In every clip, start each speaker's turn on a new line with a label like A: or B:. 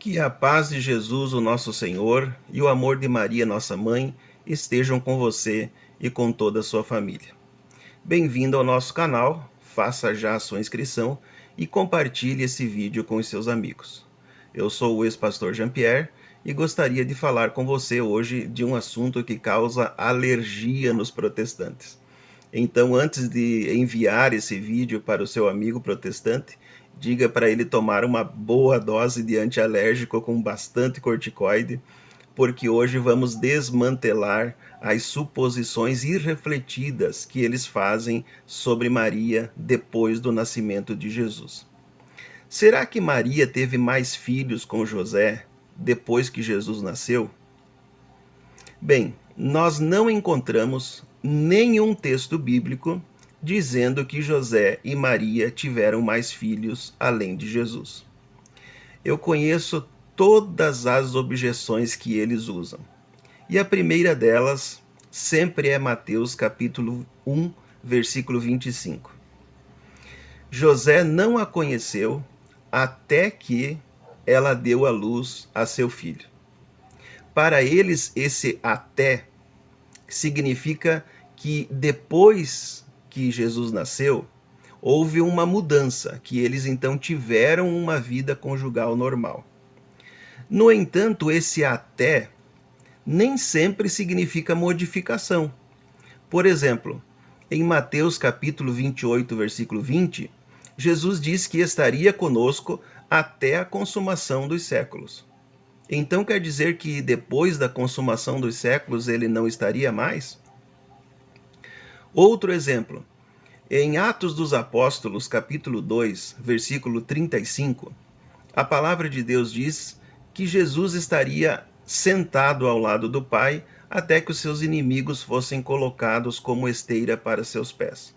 A: Que a paz de Jesus, o nosso Senhor, e o amor de Maria, nossa mãe, estejam com você e com toda a sua família. Bem-vindo ao nosso canal, faça já a sua inscrição e compartilhe esse vídeo com os seus amigos. Eu sou o ex-pastor Jean-Pierre e gostaria de falar com você hoje de um assunto que causa alergia nos protestantes. Então, antes de enviar esse vídeo para o seu amigo protestante, diga para ele tomar uma boa dose de antialérgico com bastante corticoide, porque hoje vamos desmantelar as suposições irrefletidas que eles fazem sobre Maria depois do nascimento de Jesus. Será que Maria teve mais filhos com José depois que Jesus nasceu? Bem, nós não encontramos nenhum texto bíblico dizendo que José e Maria tiveram mais filhos além de Jesus. Eu conheço todas as objeções que eles usam. E a primeira delas sempre é Mateus capítulo 1, versículo 25. José não a conheceu até que ela deu à luz a seu filho. Para eles, esse até significa que depois que Jesus nasceu, houve uma mudança, que eles então tiveram uma vida conjugal normal. No entanto, esse até nem sempre significa modificação. Por exemplo, em Mateus capítulo 28, versículo 20, Jesus diz que estaria conosco até a consumação dos séculos. Então quer dizer que depois da consumação dos séculos ele não estaria mais? Outro exemplo, em Atos dos Apóstolos, capítulo 2, versículo 35, a palavra de Deus diz que Jesus estaria sentado ao lado do Pai até que os seus inimigos fossem colocados como esteira para seus pés.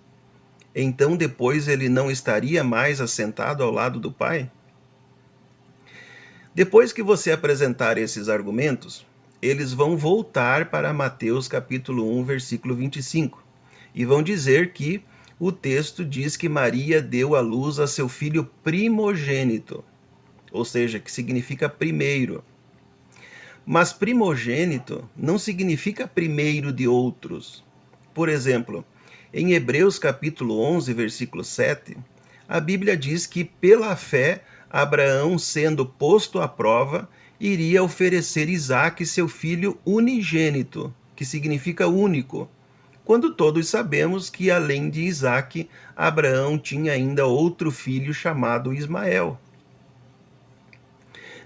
A: Então depois ele não estaria mais assentado ao lado do Pai? Depois que você apresentar esses argumentos, eles vão voltar para Mateus capítulo 1, versículo 25, e vão dizer que o texto diz que Maria deu à luz a seu filho primogênito, ou seja, que significa primeiro. Mas primogênito não significa primeiro de outros. Por exemplo, em Hebreus capítulo 11, versículo 7, a Bíblia diz que pela fé Abraão, sendo posto à prova, iria oferecer Isaque, seu filho unigênito, que significa único, quando todos sabemos que além de Isaque, Abraão tinha ainda outro filho chamado Ismael.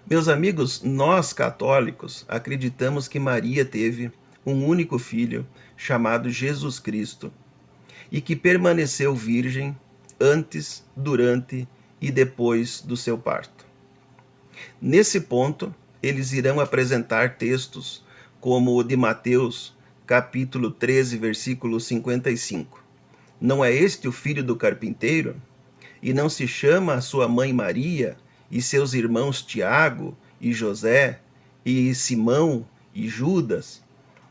A: Meus amigos, nós católicos acreditamos que Maria teve um único filho chamado Jesus Cristo e que permaneceu virgem antes, durante e depois do seu parto. Nesse ponto, eles irão apresentar textos como o de Mateus, capítulo 13, versículo 55. Não é este o filho do carpinteiro? E não se chama a sua mãe Maria, e seus irmãos Tiago, e José, e Simão, e Judas?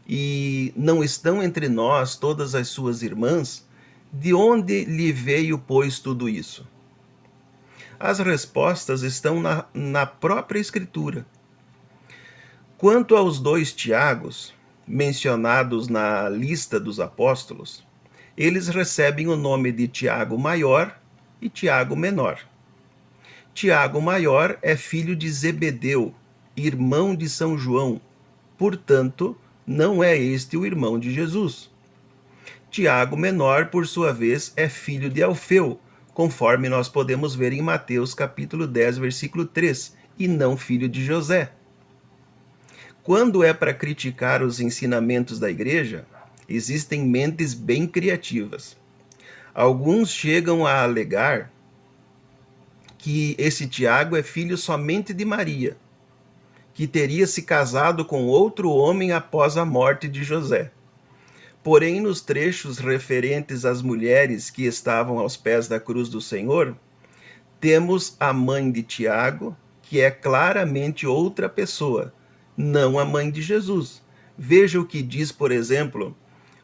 A: E não estão entre nós todas as suas irmãs? De onde lhe veio, pois, tudo isso? As respostas estão na própria Escritura. Quanto aos dois Tiagos, mencionados na lista dos apóstolos, eles recebem o nome de Tiago Maior e Tiago Menor. Tiago Maior é filho de Zebedeu, irmão de São João, portanto, não é este o irmão de Jesus. Tiago Menor, por sua vez, é filho de Alfeu, conforme nós podemos ver em Mateus capítulo 10, versículo 3, e não filho de José. Quando é para criticar os ensinamentos da igreja, existem mentes bem criativas. Alguns chegam a alegar que esse Tiago é filho somente de Maria, que teria se casado com outro homem após a morte de José. Porém, nos trechos referentes às mulheres que estavam aos pés da cruz do Senhor, temos a mãe de Tiago, que é claramente outra pessoa, não a mãe de Jesus. Veja o que diz, por exemplo,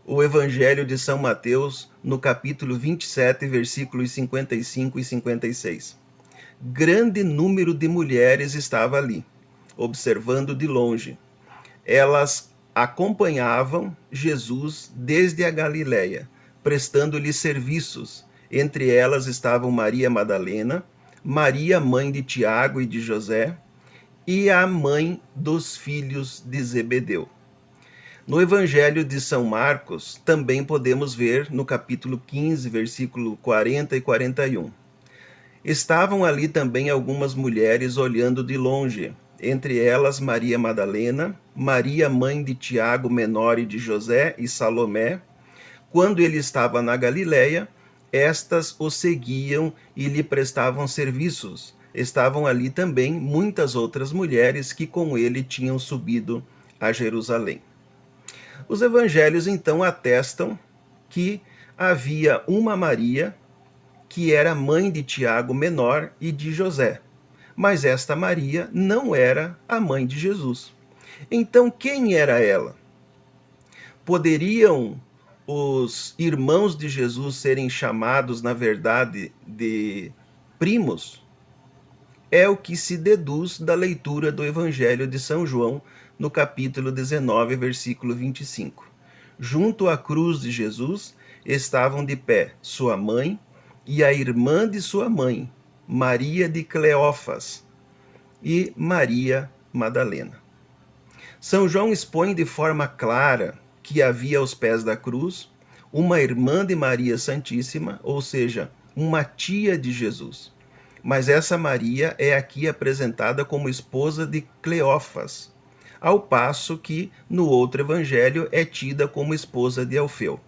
A: o Evangelho de São Mateus, no capítulo 27, versículos 55 e 56. Grande número de mulheres estava ali, observando de longe. Elas acompanhavam Jesus desde a Galiléia, prestando-lhe serviços. Entre elas estavam Maria Madalena, Maria, mãe de Tiago e de José, e a mãe dos filhos de Zebedeu. No Evangelho de São Marcos, também podemos ver no capítulo 15, versículo 40 e 41. Estavam ali também algumas mulheres olhando de longe, entre elas Maria Madalena, Maria, mãe de Tiago menor e de José, e Salomé. Quando ele estava na Galiléia, estas o seguiam e lhe prestavam serviços. Estavam ali também muitas outras mulheres que com ele tinham subido a Jerusalém. Os evangelhos então atestam que havia uma Maria que era mãe de Tiago menor e de José, mas esta Maria não era a mãe de Jesus. Então quem era ela? Poderiam os irmãos de Jesus serem chamados, na verdade, de primos? É o que se deduz da leitura do Evangelho de São João, no capítulo 19, versículo 25. Junto à cruz de Jesus estavam de pé sua mãe e a irmã de sua mãe, Maria de Cleófas, e Maria Madalena. São João expõe de forma clara que havia aos pés da cruz uma irmã de Maria Santíssima, ou seja, uma tia de Jesus. Mas essa Maria é aqui apresentada como esposa de Cleófas, ao passo que no outro evangelho é tida como esposa de Alfeu.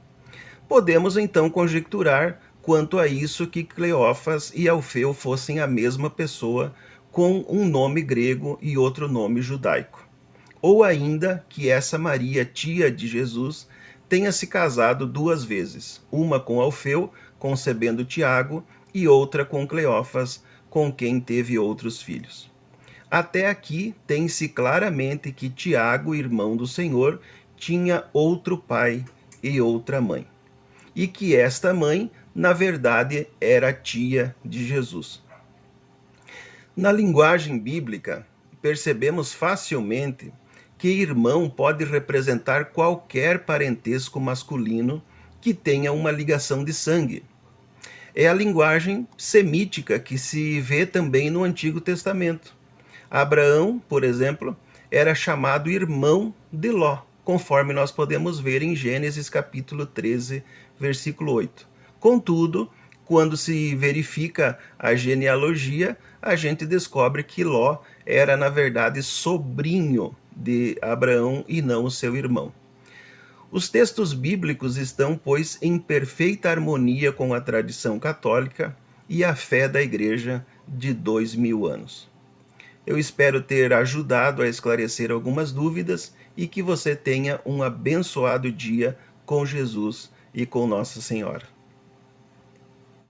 A: Podemos então conjecturar quanto a isso que Cleófas e Alfeu fossem a mesma pessoa, com um nome grego e outro nome judaico. Ou ainda que essa Maria, tia de Jesus, tenha se casado duas vezes, uma com Alfeu, concebendo Tiago, e outra com Cleófas, com quem teve outros filhos. Até aqui tem-se claramente que Tiago, irmão do Senhor, tinha outro pai e outra mãe, e que esta mãe, na verdade, era tia de Jesus. Na linguagem bíblica, percebemos facilmente que irmão pode representar qualquer parentesco masculino que tenha uma ligação de sangue. É a linguagem semítica que se vê também no Antigo Testamento. Abraão, por exemplo, era chamado irmão de Ló, conforme nós podemos ver em Gênesis capítulo 13, versículo 8. Contudo, quando se verifica a genealogia, a gente descobre que Ló era, na verdade, sobrinho de Abraão e não o seu irmão. Os textos bíblicos estão, pois, em perfeita harmonia com a tradição católica e a fé da Igreja de 2000 anos. Eu espero ter ajudado a esclarecer algumas dúvidas e que você tenha um abençoado dia com Jesus e com Nossa Senhora.